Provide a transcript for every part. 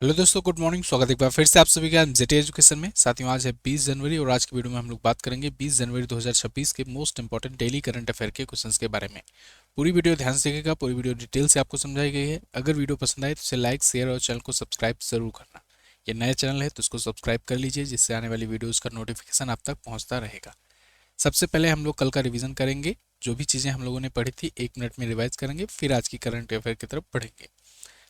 Hello दोस्तों, good morning. स्वागत है एक बार फिर से आप सभी का जेटी एजुकेशन में। साथियों, आज है 20 जनवरी और आज की वीडियो में हम लोग बात करेंगे 20 जनवरी 2026 के most important daily current affair के क्वेश्चंस के बारे में। पूरी वीडियो ध्यान से देखिएगा, पूरी वीडियो डिटेल से आपको समझाई गई है। अगर वीडियो पसंद आए तो इसे लाइक, शेयर और चैनल को सब्सक्राइब जरूर करना। ये नया चैनल है तो इसको सब्सक्राइब कर लीजिए, जिससे आने वाली वीडियोज़ का नोटिफिकेशन आप तक पहुँचता रहेगा। सबसे पहले हम लोग कल का रिवीजन करेंगे। जो भी चीज़ें हम लोगों ने पढ़ी थी 1 मिनट में रिवाइज करेंगे, फिर आज की करंट अफेयर की तरफ बढ़ेंगे।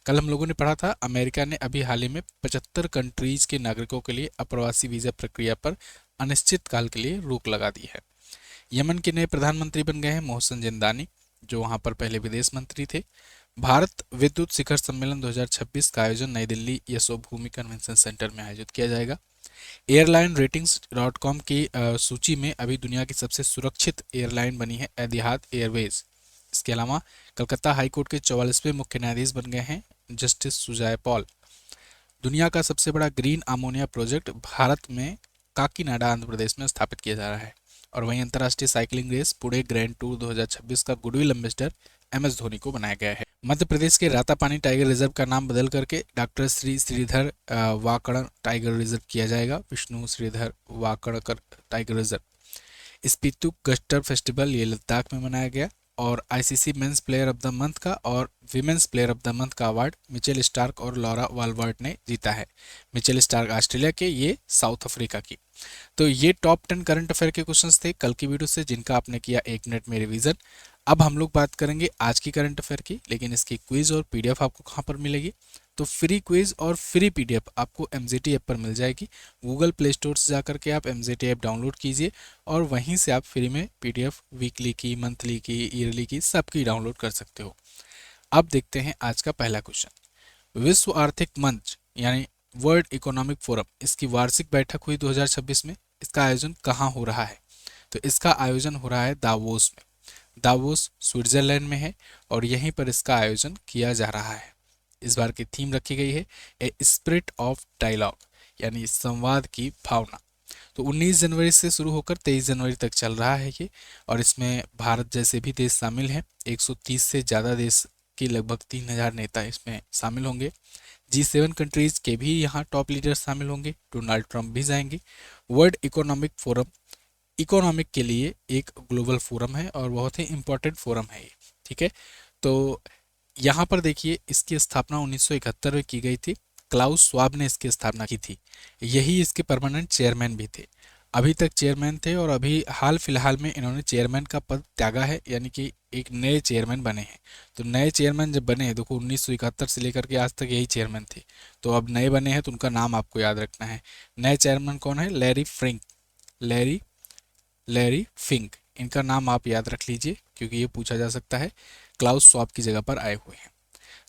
कल हम लोगों ने पढ़ा था अमेरिका ने अभी हाल ही में 75 कंट्रीज के नागरिकों के लिए अप्रवासी वीजा प्रक्रिया पर अनिश्चित काल के लिए रोक लगा दी है। यमन के नए प्रधानमंत्री बन गए हैं मोहसिन जिंदानी, जो वहां पर पहले विदेश मंत्री थे। भारत विद्युत शिखर सम्मेलन 2026 का आयोजन नई दिल्ली यशोभूमि कन्वेंशन सेंटर में आयोजित किया जाएगा। एयरलाइन रेटिंग्स डॉट कॉम की सूची में अभी दुनिया की सबसे सुरक्षित एयरलाइन बनी है एतिहाद एयरवेज। इसके अलावा कलकत्ता हाईकोर्ट के 44वें मुख्य न्यायाधीश बन गए हैं जस्टिस सुजय पॉल। दुनिया का सबसे बड़ा ग्रीन अमोनिया प्रोजेक्ट भारत में काकीनाडा आंध्र प्रदेश में स्थापित किया जा रहा है। और वहीं अंतर्राष्ट्रीय cycling race Pune grand tour 2026 का गुडविल एम्बेसडर MS धोनी को बनाया गया है। मध्य प्रदेश के रातापानी टाइगर रिजर्व का नाम बदल करके doctor Shri Shridhar Vakad tiger reserve किया जाएगा। Vishnu Shridhar Vakadkar tiger reserve. Spituk Gustor festival ये लद्दाख में मनाया गया। और ICC men's player of the month का और women's player of the month का अवार्ड मिचेल स्टार्क और लॉरा वालवर्ट ने जीता है। मिचेल स्टार्क ऑस्ट्रेलिया के, ये साउथ अफ्रीका की। तो ये टॉप 10 करंट अफेयर के क्वेश्चंस थे कल की वीडियो से, जिनका आपने किया 1 मिनट में रिवीजन। अब हम लोग बात करेंगे आज की करंट अफेयर की, लेकिन इसकी क्विज और पीडीएफ आपको कहाँ पर मिलेगी? तो फ्री क्विज और फ्री पीडीएफ आपको एमजेटी ऐप पर मिल जाएगी। गूगल प्ले स्टोर से जाकर के आप एमजेटी ऐप डाउनलोड कीजिए और वहीं से आप फ्री में पीडीएफ वीकली की, मंथली की, ईयरली की, सबकी डाउनलोड कर सकते हो। अब देखते हैं आज का पहला क्वेश्चन। विश्व आर्थिक मंच यानी वर्ल्ड इकोनॉमिक फोरम, इसकी वार्षिक बैठक हुई 2026 में। इसका आयोजन कहाँ हो रहा है? तो इसका आयोजन हो रहा है दावोस में। दावोस स्विट्जरलैंड में है और यहीं पर इसका आयोजन किया जा रहा है। इस बार की थीम रखी गई है ए स्पिरिट ऑफ डायलॉग, यानी संवाद की भावना। तो 19 जनवरी से शुरू होकर 23 जनवरी तक चल रहा है ये। और इसमें भारत जैसे भी देश शामिल हैं। 130 से ज़्यादा देश के लगभग 3000 नेता इसमें शामिल होंगे। G7 कंट्रीज के भी यहाँ टॉप लीडर शामिल होंगे। डोनाल्ड ट्रंप भी जाएंगे। वर्ल्ड इकोनॉमिक फोरम इकोनॉमिक के लिए एक ग्लोबल फोरम है और बहुत ही इंपॉर्टेंट फोरम है ये। ठीक है, तो यहाँ पर देखिए, इसकी स्थापना 1971 में की गई थी। क्लाउस स्वाब ने इसकी स्थापना की थी। यही इसके परमानेंट चेयरमैन भी थे। अभी तक चेयरमैन थे और अभी हाल फिलहाल में इन्होंने चेयरमैन का पद त्यागा है, यानी कि एक नए चेयरमैन बने हैं। तो नए चेयरमैन जब बने हैं, देखो 1971 से लेकर के आज तक यही चेयरमैन थे। तो अब नए बने हैं तो उनका नाम आपको याद रखना है। नए चेयरमैन कौन है? Larry Fink, Larry Larry Fink. इनका नाम आप याद रख लीजिए क्योंकि ये पूछा जा सकता है। क्लाउस स्वाब की जगह पर आए हुए हैं।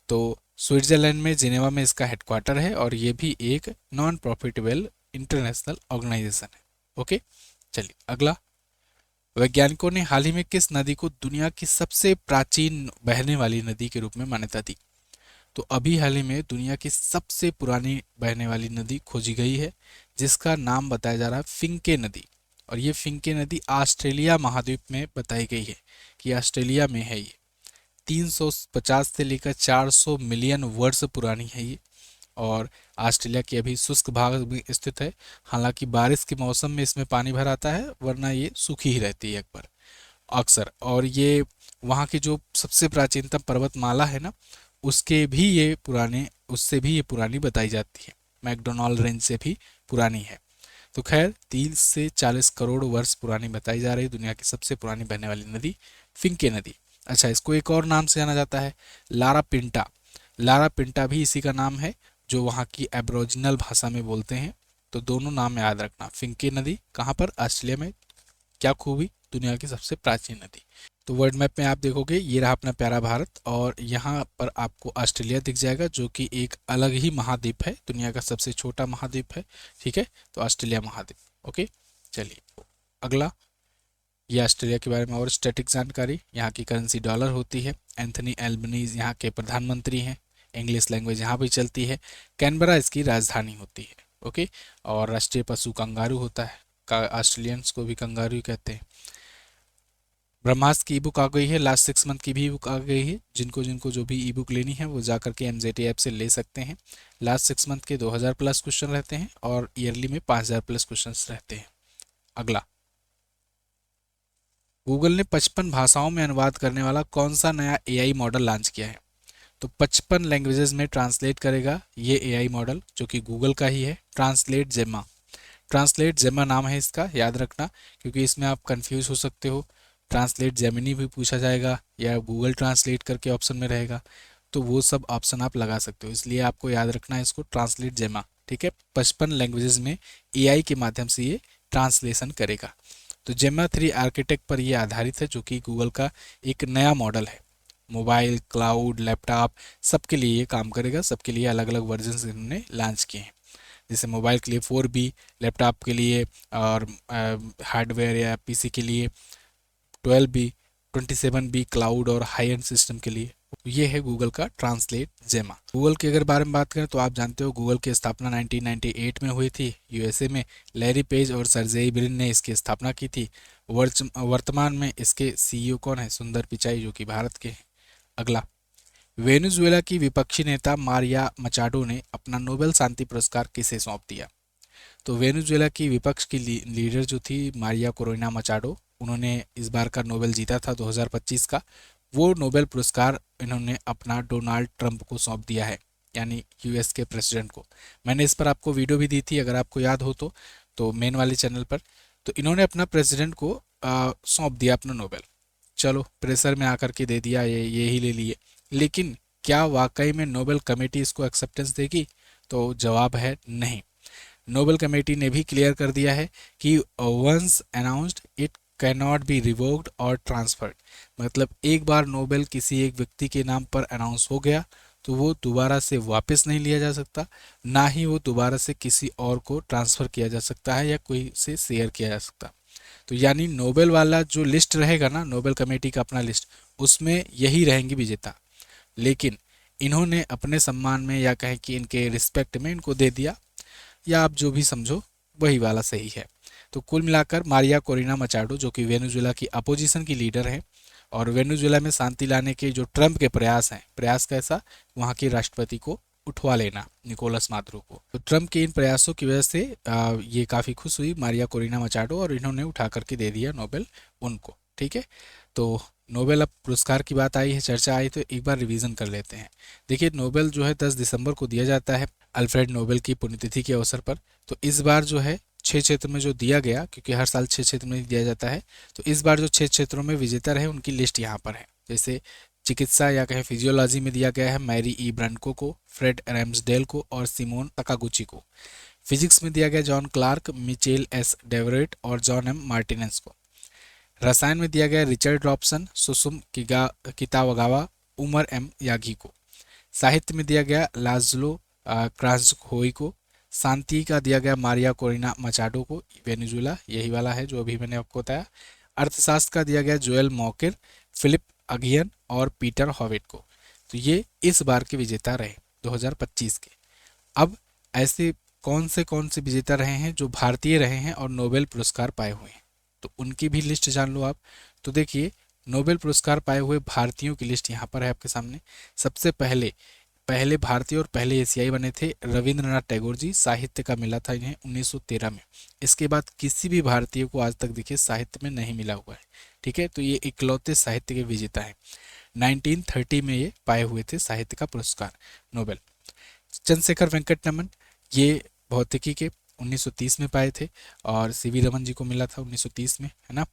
तो स्विट्जरलैंड में जिनेवा में इसका हेडक्वार्टर है और ये भी एक नॉन प्रॉफिटेबल इंटरनेशनल ऑर्गेनाइजेशन है। ओके, चलिए अगला। वैज्ञानिकों ने हाल ही में किस नदी को दुनिया की सबसे प्राचीन बहने वाली नदी के रूप में मान्यता दी? तो अभी हाल ही में दुनिया की सबसे पुरानी बहने वाली नदी खोजी गई है, जिसका नाम बताया जा रहा है फिंके नदी। और ये फिंके नदी ऑस्ट्रेलिया महाद्वीप में बताई गई है कि ऑस्ट्रेलिया में है ये। 350 से लेकर 400 मिलियन वर्ष पुरानी है ये। और ऑस्ट्रेलिया के अभी शुष्क भाग में स्थित है। हालांकि बारिश के मौसम में इसमें पानी भर आता है, वरना ये सूखी ही रहती है अक्सर। और ये वहाँ की जो सबसे प्राचीनतम पर्वतमाला है ना, उसके भी ये पुराने उससे भी ये पुरानी बताई जाती है। मैकडोनाल्ड रेंज से भी पुरानी है। तो खैर 30 से 40 करोड़ वर्ष पुरानी बताई जा रही दुनिया की सबसे पुरानी बहने वाली नदी फिंके नदी। अच्छा, इसको एक और नाम से जाना जाता है, लारा पिंटा। लारा पिंटा भी इसी का नाम है, जो वहाँ की एब्रोजिनल भाषा में बोलते हैं। तो दोनों नाम याद रखना। फिंके नदी कहाँ पर? ऑस्ट्रेलिया में। क्या खूबी? दुनिया की सबसे प्राचीन नदी। तो वर्ल्ड मैप में आप देखोगे, ये रहा अपना प्यारा भारत और यहाँ पर आपको ऑस्ट्रेलिया दिख जाएगा, जो कि एक अलग ही महाद्वीप है, दुनिया का सबसे छोटा महाद्वीप है। ठीक है, तो ऑस्ट्रेलिया महाद्वीप। ओके, चलिए अगला। ये ऑस्ट्रेलिया के बारे में और स्टैटिक जानकारी। यहाँ की करेंसी डॉलर होती है। एंथनी एल्बनीज यहाँ के प्रधानमंत्री हैं। इंग्लिश लैंग्वेज यहाँ भी चलती है। कैनबरा इसकी राजधानी होती है। ओके, और राष्ट्रीय पशु कंगारू होता है। ऑस्ट्रेलियंस को भी कंगारू ही कहते हैं। ब्रह्मास्त्र की ई बुक आ गई है, लास्ट 6 मंथ की भी ई बुक आ गई है। जिनको जिनको जो भी ई बुक लेनी है वो जा करके एमजेटी ऐप से ले सकते हैं। लास्ट 6 मंथ के 2000 प्लस क्वेश्चन रहते हैं और ईयरली में 5000 प्लस क्वेश्चन रहते हैं। अगला, गूगल ने 55 भाषाओं में अनुवाद करने वाला कौन सा नया एआई मॉडल लॉन्च किया है? तो 55 लैंग्वेजेस में ट्रांसलेट करेगा ये एआई मॉडल, जो कि गूगल का ही है, ट्रांसलेट जेमा। ट्रांसलेट जेमा नाम है इसका, याद रखना, क्योंकि इसमें आप कंफ्यूज हो सकते हो। ट्रांसलेट जेमिनी भी पूछा जाएगा या गूगल ट्रांसलेट करके ऑप्शन में रहेगा, तो वो सब ऑप्शन आप लगा सकते हो, इसलिए आपको याद रखना है इसको, ट्रांसलेट जेमा। ठीक है, 55 लैंग्वेजेस में एआई के माध्यम से ये ट्रांसलेशन करेगा। तो जेमा 3 आर्किटेक्ट पर ये आधारित है, जो कि गूगल का एक नया मॉडल है। मोबाइल, क्लाउड, लैपटॉप सबके लिए ये काम करेगा, सबके लिए अलग अलग वर्जन इन्होंने लॉन्च किए हैं। जैसे मोबाइल के लिए 4B, लैपटॉप के लिए और हार्डवेयर या पीसी के लिए 12B, 27B क्लाउड और हाई एंड सिस्टम के लिए। ये है गूगल का ट्रांसलेट जेमा। गूगल के अगर बारे में बात करें तो आप जानते हो गूगल की स्थापना 1998 में हुई थी यूएसए में। लैरी पेज और सर्जेई ब्रिन ने इसकी स्थापना की थी। वर्तमान में इसके सीईओ कौन है? सुंदर पिचाई, जो कि भारत के हैं। अगला, वेनेजुएला की विपक्षी नेता मारिया मचाडो ने अपना नोबेल शांति पुरस्कार किसे सौंप दिया? तो वेनेजुएला की विपक्ष की लीडर जो थी मारिया कोरोना मचाडो, उन्होंने इस बार का नोबेल जीता था 2025 का। वो नोबेल पुरस्कार इन्होंने अपना डोनाल्ड ट्रंप को सौंप दिया है, यानी यूएस के प्रेसिडेंट को। मैंने इस पर आपको वीडियो भी दी थी, अगर आपको याद हो तो मेन वाले चैनल पर। तो इन्होंने अपना प्रेसिडेंट को सौंप दिया अपना नोबेल। चलो, प्रेशर में आकर के दे दिया, ये ही ले लिए। लेकिन क्या वाकई में नोबेल कमेटी इसको एक्सेप्टेंस देगी? तो जवाब है नहीं। नोबेल कमेटी ने भी क्लियर कर दिया है कि once announced it can not be revoked और ट्रांसफर्ड। मतलब एक बार नोबेल किसी एक व्यक्ति के नाम पर अनाउंस हो गया तो वो दोबारा से वापस नहीं लिया जा सकता, ना ही वो दोबारा से किसी और को ट्रांसफ़र किया जा सकता है या कोई से शेयर किया जा सकता। तो यानी नोबेल वाला जो लिस्ट रहेगा ना, नोबेल कमेटी का अपना लिस्ट, उसमें यही रहेंगे विजेता। लेकिन इन्होंने अपने सम्मान में या कहें कि इनके रिस्पेक्ट में इनको दे दिया, या आप जो भी समझो वही वाला सही है। तो कुल मिलाकर मारिया कोरिना मचाडो, जो कि वेनेजुएला की अपोजिशन की लीडर है और वेनेजुएला में शांति लाने के जो ट्रंप के प्रयास हैं, प्रयास कैसा? वहाँ के राष्ट्रपति को उठवा लेना, निकोलस मादुरो को। तो ट्रंप के इन प्रयासों की वजह से ये काफ़ी खुश हुई मारिया कोरिना मचाडो और इन्होंने उठा करके दे दिया नोबेल उनको। ठीक है, तो नोबेल अब पुरस्कार की बात आई है, चर्चा आई, तो एक बार रिवीजन कर लेते हैं। देखिए, नोबेल जो है 10 दिसंबर को दिया जाता है, अल्फ्रेड नोबेल की पुण्यतिथि के अवसर पर। तो इस बार जो है 6 क्षेत्र में जो दिया गया, क्योंकि हर साल 6 क्षेत्र में दिया जाता है, तो इस बार जो 6 क्षेत्रों में विजेता रहे उनकी लिस्ट यहाँ पर है। जैसे चिकित्सा या कहें फिजियोलॉजी में दिया गया है मैरी ई ब्रंको को, फ्रेड रैम्सडेल को और सिमोन तकागुची को। फिजिक्स में दिया गया John Clarke, Michel S Devoret और जॉन एम मार्टिनेस को। रसायन में दिया गया Richard Robson, Susumu Kitagawa, Omar M Yaghi को। साहित्य में दिया गया लाज्लो क्रांजहोई को। शांति का दिया गया मारिया कोरिना मचाडो को, वेनेजुएला, यही वाला है जो अभी मैंने आपको बताया। अर्थशास्त्र का दिया गया जोएल मॉकेर, फिलिप अगियन और पीटर हॉविट को। तो ये इस बार के विजेता रहे 2025 के। अब ऐसे कौन से विजेता रहे हैं जो भारतीय रहे हैं और नोबेल पुरस्कार पाए हुए हैं, तो उनकी भी लिस्ट जान लो आप। तो देखिए, नोबेल पुरस्कार पाए हुए भारतीयों की लिस्ट यहाँ पर है आपके सामने। सबसे पहले पहले भारतीय और पहले एशियाई बने थे रविंद्रनाथ टैगोर जी, साहित्य का मिला था इन्हें 1913 में। इसके बाद किसी भी भारतीय को आज तक देखिए साहित्य में नहीं मिला हुआ है। ठीक है, तो ये इकलौते साहित्य के विजेता हैं। 1930 में ये पाए हुए थे साहित्य का पुरस्कार नोबेल। चंद्रशेखर वेंकट रमन, ये भौतिकी के 1930 में पाए थे और सीवी रमन जी को मिला था 1930 में, है ना,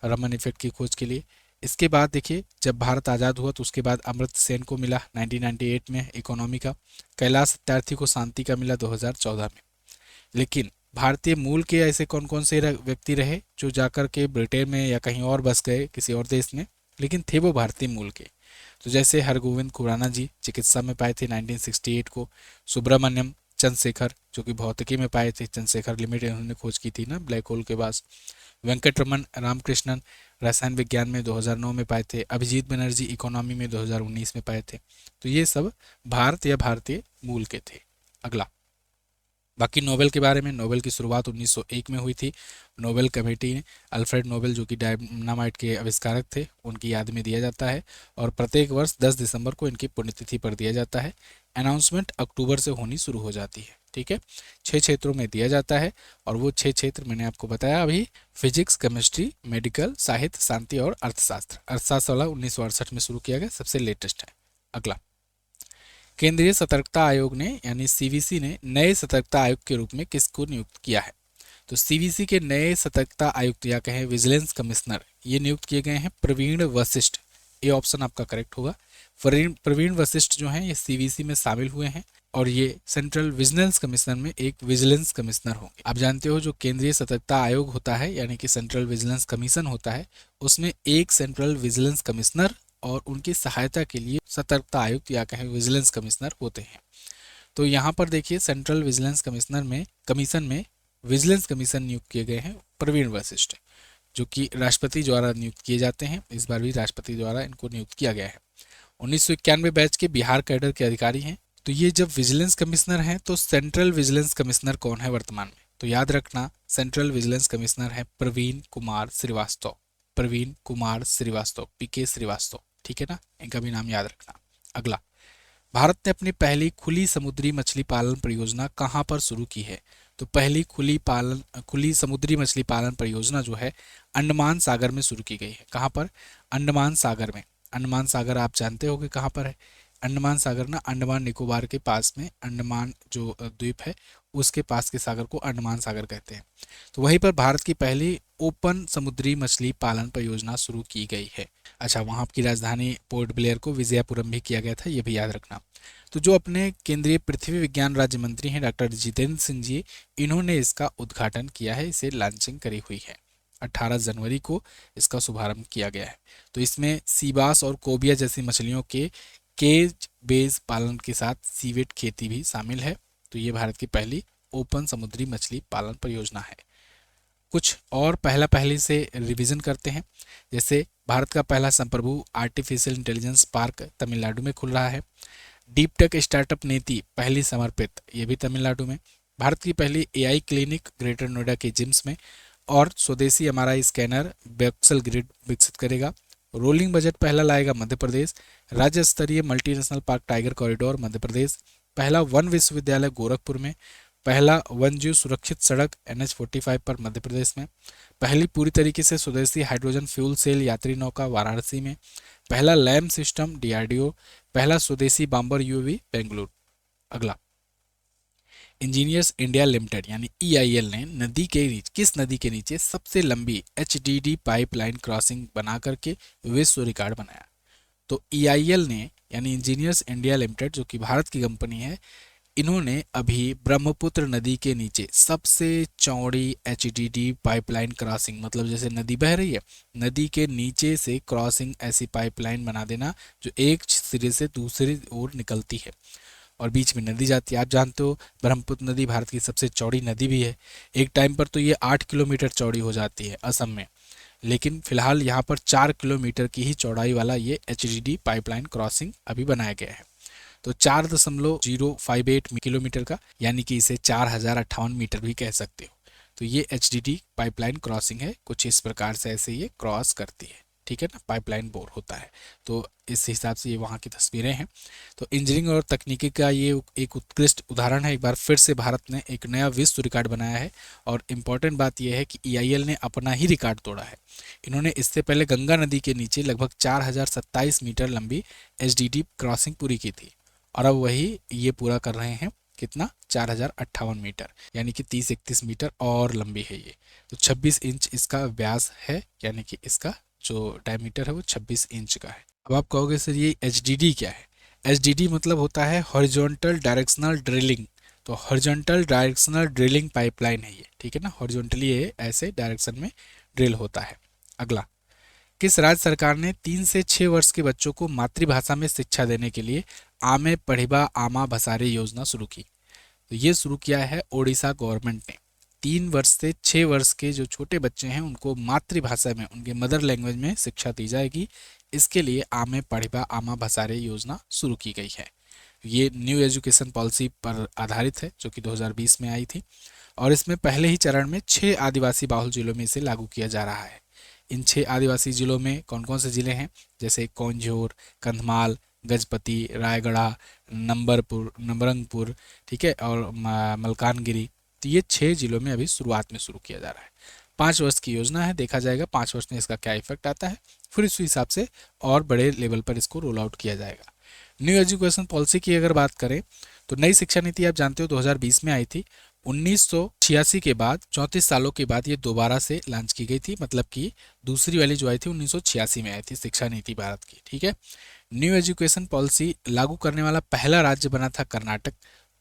रमन इफेक्ट की खोज के लिए। इसके बाद देखिए, जब भारत आज़ाद हुआ तो उसके बाद अमर्त्य सेन को मिला 1998 में इकोनॉमी का। कैलाश सत्यार्थी को शांति का मिला 2014 में। लेकिन भारतीय मूल के ऐसे कौन कौन से व्यक्ति रहे जो जाकर के ब्रिटेन में या कहीं और बस गए किसी और देश में, लेकिन थे वो भारतीय मूल के? तो जैसे हरगोविंद खुराना जी चिकित्सा में पाए थे 1968 को। सुब्रमण्यम चंद्रशेखर, जो कि भौतिकी में पाए थे, चंद्रशेखर लिमिट उन्होंने खोज की थी ना ब्लैक होल के पास। वेंकटरमन रामकृष्णन रसायन विज्ञान में 2009 में पाए थे। अभिजीत बनर्जी इकोनॉमी में 2019 में पाए थे। तो ये सब भारत या भारतीय मूल के थे। अगला, बाकी नोबेल के बारे में, नोबेल की शुरुआत 1901 में हुई थी। नोबेल कमेटी ने अल्फ्रेड नोबेल जो कि डायनामाइट के आविष्कारक थे उनकी याद में दिया जाता है और प्रत्येक वर्ष 10 दिसंबर को इनकी पुण्यतिथि पर दिया जाता है। अनाउंसमेंट अक्टूबर से होनी शुरू हो जाती है। ठीक है, 6 क्षेत्रों में दिया जाता है और वो 6 क्षेत्र मैंने आपको बताया अभी, फिजिक्स, केमिस्ट्री, मेडिकल, साहित्य, शांति और अर्थशास्त्र। अर्थशास्त्र वाला 1968 में शुरू किया गया, सबसे लेटेस्ट है। अगला, केंद्रीय सतर्कता आयोग ने यानी सीवीसी ने नए सतर्कता आयुक्त के रूप में किसको नियुक्त किया है? तो सीवीसी के नए सतर्कता आयुक्त या कहें विजिलेंस कमिश्नर ये नियुक्त किए गए हैं प्रवीण वशिष्ठ। ये ऑप्शन आपका करेक्ट होगा। प्रवीण वशिष्ठ जो हैं ये सीवीसी में शामिल हुए हैं और ये सेंट्रल विजिलेंस कमिश्नर में एक विजिलेंस कमिश्नर होंगे। आप जानते हो जो केंद्रीय सतर्कता आयोग होता है यानी कि सेंट्रल विजिलेंस कमीशन होता है, उसमें एक सेंट्रल विजिलेंस कमिश्नर और उनकी सहायता के लिए सतर्कता आयुक्त या कहें विजिलेंस कमिश्नर होते हैं। तो यहाँ पर देखिए सेंट्रल विजिलेंस कमीशन में विजिलेंस कमीशन नियुक्त किए गए हैं प्रवीण वशिष्ठ, जो कि राष्ट्रपति द्वारा नियुक्त किए जाते हैं। इस बार भी राष्ट्रपति द्वारा इनको नियुक्त किया गया है। 1991 बैच के बिहार कैडर के अधिकारी हैं। तो ये जब विजिलेंस कमिश्नर हैं तो सेंट्रल विजिलेंस कमिश्नर कौन है वर्तमान में? तो याद रखना सेंट्रल विजिलेंस कमिश्नर है प्रवीण कुमार श्रीवास्तव। प्रवीण कुमार श्रीवास्तव, पीके श्रीवास्तव। ठीक है ना, इनका भी नाम याद रखना। अगला, भारत ने अपनी पहली खुली समुद्री मछली पालन परियोजना कहाँ पर शुरू की है? तो पहली खुली समुद्री मछली पालन परियोजना जो है अंडमान सागर में शुरू की गई है। कहाँ पर? अंडमान सागर में। अंडमान सागर आप जानते होंगे कहाँ पर है। अंडमान सागर ना अंडमान निकोबार के पास में, अंडमान जो द्वीप है उसके पास के सागर को अंडमान सागर कहते हैं। तो वहीं पर भारत की पहली ओपन समुद्री मछली पालन परियोजना शुरू की गई है। अच्छा, वहाँ की राजधानी पोर्ट ब्लेयर को विजयपुरम भी किया गया था, ये भी याद रखना। तो जो अपने केंद्रीय पृथ्वी विज्ञान राज्य मंत्री हैं डॉक्टर जितेंद्र सिंह जी, इन्होंने इसका उद्घाटन किया है, इसे लॉन्चिंग करी हुई है। 18 जनवरी को इसका शुभारंभ किया गया है। तो इसमें सीबास और कोबिया जैसी मछलियों के केज बेस पालन के साथ सीवेट खेती भी शामिल है। तो ये भारत की पहली ओपन समुद्री मछली पालन परियोजना है। कुछ और पहले से रिवीजन करते हैं। जैसे भारत का पहला संप्रभु आर्टिफिशियल इंटेलिजेंस पार्क तमिलनाडु में खुल रहा है। डीप टेक स्टार्टअप नीति पहली समर्पित, ये भी तमिलनाडु में। भारत की पहली एआई क्लिनिक ग्रेटर नोएडा के जिम्स में। और स्वदेशी एमआरआई स्कैनर बेक्सल ग्रिड विकसित करेगा। रोलिंग बजट पहला लाएगा मध्य प्रदेश। राज्य स्तरीय multinational park tiger corridor Madhya Pradesh. पहला वन विश्वविद्यालय गोरखपुर में। पहला वन्यजीव सुरक्षित सड़क NH45 पर मध्य प्रदेश में। पहली पूरी तरीके से स्वदेशी हाइड्रोजन फ्यूल सेल यात्री नौका वाराणसी में। पहला लैम सिस्टम DRDO। पहला स्वदेशी बाम्बर UAV बेंगलुरु। अगला, इंजीनियर्स इंडिया लिमिटेड यानी EIL ने किस नदी के नीचे सबसे लंबी HDD पाइपलाइन क्रॉसिंग बना करके विश्व रिकॉर्ड बनाया? तो EIL ने यानी इंजीनियर्स इंडिया लिमिटेड जो कि भारत की कंपनी है, इन्होंने अभी ब्रह्मपुत्र नदी के नीचे सबसे चौड़ी HDD पाइपलाइन क्रॉसिंग, मतलब जैसे नदी बह रही है, नदी के नीचे से क्रॉसिंग ऐसी पाइपलाइन बना देना जो एक सिरे से दूसरी ओर निकलती है और बीच में नदी जाती है। आप जानते हो ब्रह्मपुत्र नदी भारत की सबसे चौड़ी नदी भी है। एक टाइम पर तो ये 8 किलोमीटर चौड़ी हो जाती है असम में, लेकिन फिलहाल यहाँ पर 4 किलोमीटर की ही चौड़ाई वाला ये HDD पाइपलाइन क्रॉसिंग अभी बनाया गया है। तो 4.058 किलोमीटर का, यानी कि इसे 4058 मीटर भी कह सकते हो। तो ये HDD पाइपलाइन क्रॉसिंग है, कुछ इस प्रकार से ऐसे ये क्रॉस करती है। ठीक है ना, पाइपलाइन बोर होता है। तो इस हिसाब से ये वहाँ की तस्वीरें हैं। तो इंजीनियरिंग और तकनीकी का ये एक उत्कृष्ट उदाहरण है। एक बार फिर से भारत ने एक नया विश्व रिकॉर्ड बनाया है और इम्पॉर्टेंट बात यह है कि EIL ने अपना ही रिकॉर्ड तोड़ा है। इन्होंने इससे पहले गंगा नदी के नीचे लगभग 4027 मीटर लंबी HDD क्रॉसिंग पूरी की थी और अब वही ये पूरा कर रहे हैं। कितना? 4058 मीटर, यानी कि 30-31 मीटर और लंबी है ये। तो 26 इंच इसका व्यास है, यानी कि इसका जो डायमीटर है वो 26 इंच का है। अब आप कहोगे सर ये HDD क्या है? HDD मतलब होता है हॉरिजॉन्टल डायरेक्शनल ड्रिलिंग। तो हॉरिजॉन्टल डायरेक्शनल ड्रिलिंग पाइपलाइन है ये। ठीक है ना, हॉरिजॉन्टली ये ऐसे डायरेक्शन में ड्रिल होता है। अगला, किस राज्य सरकार ने 3 से 6 वर्ष के बच्चों को मातृभाषा में शिक्षा देने के लिए आमे पढ़िबा आमा भसारे योजना शुरू की? तो ये शुरू किया है ओडिशा गवर्नमेंट ने। 3 वर्ष से 6 वर्ष के जो छोटे बच्चे हैं उनको मातृभाषा में, उनके मदर लैंग्वेज में शिक्षा दी जाएगी। इसके लिए आमे पढ़िबा आमा भसारे योजना शुरू की गई है। ये न्यू एजुकेशन पॉलिसी पर आधारित है जो कि 2020 में आई थी, और इसमें पहले ही चरण में 6 आदिवासी बाहुल जिलों में इसे लागू किया जा रहा है। इन 6 आदिवासी जिलों में कौन कौन से जिले हैं, जैसे कौंझोर, कंधमाल, गजपति, रायगढ़, नबरंगपुर, ठीक है, और मलकानगिरी। तो ये 6 जिलों में अभी शुरुआत में शुरू किया जा रहा है। 5 वर्ष की योजना है, देखा जाएगा 5 वर्ष में इसका क्या इफेक्ट आता है, फिर इस हिसाब से और बड़े लेवल पर इसको रोल आउट किया जाएगा। न्यू एजुकेशन पॉलिसी की अगर बात करें तो नई शिक्षा नीति आप जानते हो 2020 में आई थी। 1986 के बाद 34 सालों के बाद ये दोबारा से लॉन्च की गई थी, मतलब कि दूसरी वाली जो आई थी 1986 में आई थी शिक्षा नीति भारत की, ठीक है। न्यू एजुकेशन पॉलिसी लागू करने वाला पहला राज्य बना था कर्नाटक,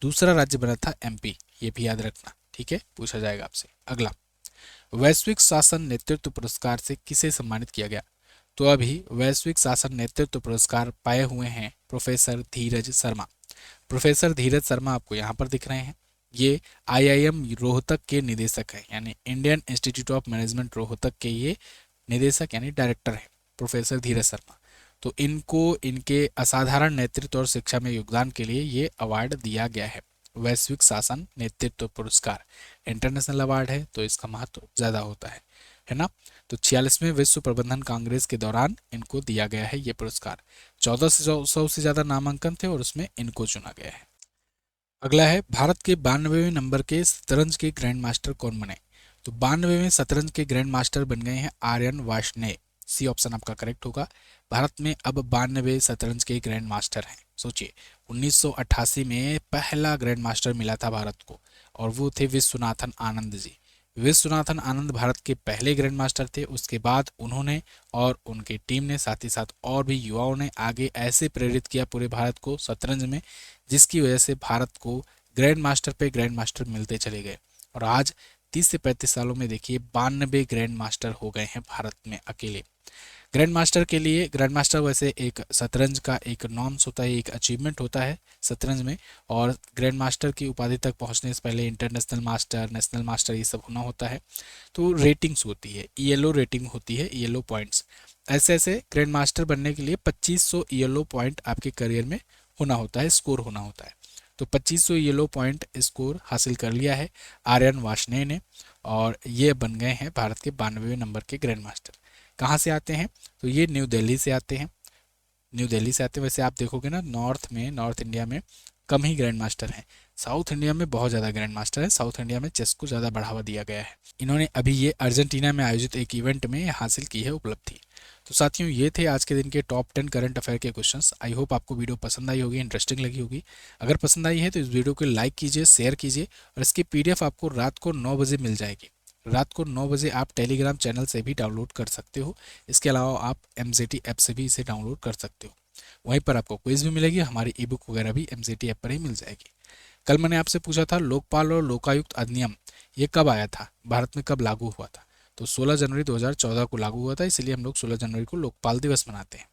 दूसरा राज्य बना था एमपी, ये भी याद रखना, ठीक है, पूछा जाएगा आपसे। अगला, वैश्विक शासन नेतृत्व पुरस्कार से किसे सम्मानित किया गया? तो अभी वैश्विक शासन नेतृत्व पुरस्कार पाए हुए हैं प्रोफेसर धीरज शर्मा। प्रोफेसर धीरज शर्मा आपको यहाँ पर दिख रहे हैं, ये आईआईएम रोहतक के निदेशक हैं, यानी Indian institute of management Rohtak के ये निदेशक यानी डायरेक्टर हैं प्रोफेसर धीरज शर्मा। तो इनको इनके असाधारण नेतृत्व और शिक्षा में योगदान के लिए ये अवार्ड दिया गया है, वैश्विक शासन नेतृत्व पुरस्कार। इंटरनेशनल अवार्ड है तो इसका महत्व ज़्यादा होता है ना। तो 46वें विश्व प्रबंधन कांग्रेस के दौरान इनको दिया गया है ये पुरस्कार। 1400 से ज़्यादा नामांकन थे और उसमें इनको चुना गया है। अगला है, भारत के 92वें नंबर के शतरंज के ग्रैंड मास्टर कौन बने? तो 92वें शतरंज के ग्रैंड मास्टर बन गए हैं आर्यन वार्ष्णेय। सी ऑप्शन आपका करेक्ट होगा। भारत में अब 92 शतरंज के ग्रैंड मास्टर हैं। सोचिए 1988 में पहला ग्रैंड मास्टर मिला था भारत को, और वो थे विश्वनाथन आनंद जी। विश्वनाथन आनंद भारत के पहले ग्रैंड मास्टर थे। उसके बाद उन्होंने और उनकी टीम ने, साथ ही साथ और भी युवाओं ने आगे ऐसे प्रेरित किया पूरे भारत को शतरंज में, जिसकी वजह से भारत को ग्रैंड मास्टर पे ग्रैंड मास्टर मिलते चले गए। और आज 30 से 35 सालों में देखिए 92 ग्रैंड मास्टर हो गए हैं भारत में अकेले। ग्रैंड मास्टर के लिए, ग्रैंड मास्टर वैसे एक शतरंज का एक नॉर्म्स होता है, एक अचीवमेंट होता है शतरंज में, और ग्रैंड मास्टर की उपाधि तक पहुंचने से पहले इंटरनेशनल मास्टर, नेशनल मास्टर, ये सब होना होता है। तो रेटिंग्स होती है, ईएलओ रेटिंग होती है, ईएलओ पॉइंट्स। ऐसे ऐसे ग्रैंड मास्टर बनने के लिए 2500 ईएलओ पॉइंट आपके करियर में होना होता है, स्कोर होना होता है। तो 2500 येलो पॉइंट स्कोर हासिल कर लिया है आर्यन वार्ष्णेय ने, और ये बन गए हैं भारत के 92वें नंबर के ग्रैंड मास्टर। कहाँ से आते हैं? तो ये न्यू दिल्ली से आते हैं, न्यू दिल्ली से आते हैं। वैसे आप देखोगे ना, नॉर्थ इंडिया में कम ही ग्रैंड मास्टर हैं, साउथ इंडिया में बहुत ज़्यादा ग्रैंड मास्टर है। साउथ इंडिया में चेस को ज़्यादा बढ़ावा दिया गया है। इन्होंने अभी ये अर्जेंटीना में आयोजित एक इवेंट में हासिल की है उपलब्धि। तो साथियों, ये थे आज के दिन के टॉप 10 करंट अफेयर के क्वेश्चंस। आई होप आपको वीडियो पसंद आई होगी, इंटरेस्टिंग लगी होगी। अगर पसंद आई है तो इस वीडियो को लाइक कीजिए, शेयर कीजिए, और इसकी पीडीएफ आपको रात को 9 बजे मिल जाएगी। रात को 9 बजे आप टेलीग्राम चैनल से भी डाउनलोड कर सकते हो। इसके अलावा आप एमजेटी ऐप से भी इसे डाउनलोड कर सकते हो। वहीं पर आपको क्विज भी मिलेगी, हमारी ई बुक वगैरह भी एमजेटी ऐप पर ही मिल जाएगी। कल मैंने आपसे पूछा था लोकपाल और लोकायुक्त अधिनियम ये कब आया था, भारत में कब लागू हुआ था? तो 16 जनवरी 2014 को लागू हुआ था, इसलिए हम लोग 16 जनवरी को लोकपाल दिवस मनाते हैं।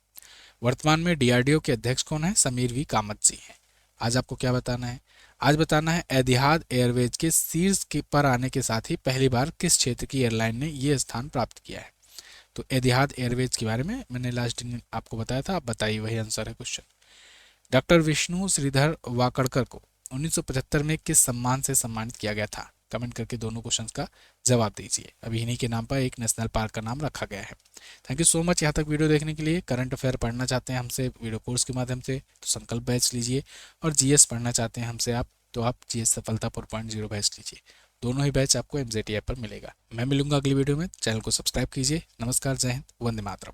वर्तमान में डीआरडीओ के अध्यक्ष कौन है? समीर वी कामत जी हैं। आज आपको क्या बताना है? आज बताना है एतिहाद एयरवेज के शीर्ष के पर आने के साथ ही पहली बार किस क्षेत्र की एयरलाइन ने यह स्थान प्राप्त किया है। तो एतिहाद एयरवेज के बारे में मैंने लास्ट दिन आपको बताया था, आप बताइए, वही आंसर है क्वेश्चन। डॉक्टर विष्णु श्रीधर वाकड़कर को 1975 में किस सम्मान से सम्मानित किया गया था? कमेंट करके दोनों क्वेश्चंस का जवाब दीजिए। अभी इन्हीं के नाम पर एक नेशनल पार्क का नाम रखा गया है। थैंक यू सो मच यहाँ तक वीडियो देखने के लिए। करंट अफेयर पढ़ना चाहते हैं हमसे वीडियो कोर्स के माध्यम से तो संकल्प बैच लीजिए, और जीएस पढ़ना चाहते हैं हमसे आप तो आप जीएस सफलता 4.0 बैच लीजिए। दोनों ही बैच आपको एमजेटी ऐप पर मिलेगा। मैं मिलूंगा अगली वीडियो में। चैनल को सब्सक्राइब कीजिए। नमस्कार, जय हिंद, वंदे मातरम।